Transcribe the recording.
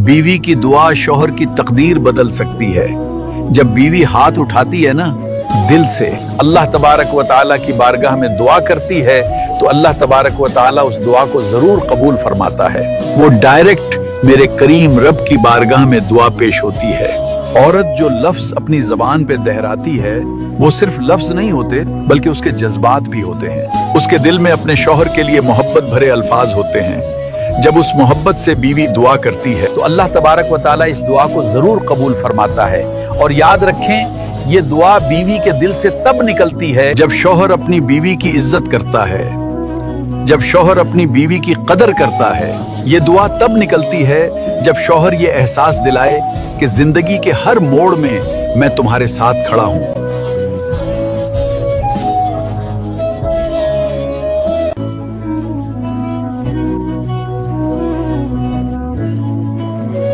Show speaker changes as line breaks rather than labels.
बीवी की दुआ शौहर की तकदीर बदल सकती है। जब बीवी हाथ उठाती है ना दिल से अल्लाह तबारक व ताला की बारगाह में दुआ करती है तो अल्लाह तबारक व ताला उस दुआ को जरूर कबूल फरमाता है। वो डायरेक्ट मेरे करीम रब की बारगाह में दुआ पेश होती है। औरत जो लफ्ज अपनी जबान पे दोहराती है वो सिर्फ लफ्ज नहीं होते बल्कि उसके जज्बात भी होते हैं। उसके दिल में अपने शौहर के लिए मोहब्बत भरे अल्फाज होते हैं। जब उस मोहब्बत से बीवी दुआ करती है तो अल्लाह तबारक व ताला इस दुआ को जरूर कबूल फरमाता है। और याद रखें ये दुआ बीवी के दिल से तब निकलती है जब शौहर अपनी बीवी की इज्जत करता है, जब शौहर अपनी बीवी की कदर करता है। ये दुआ तब निकलती है जब शौहर ये एहसास दिलाए कि जिंदगी के हर मोड़ में मैं तुम्हारे साथ खड़ा हूँ।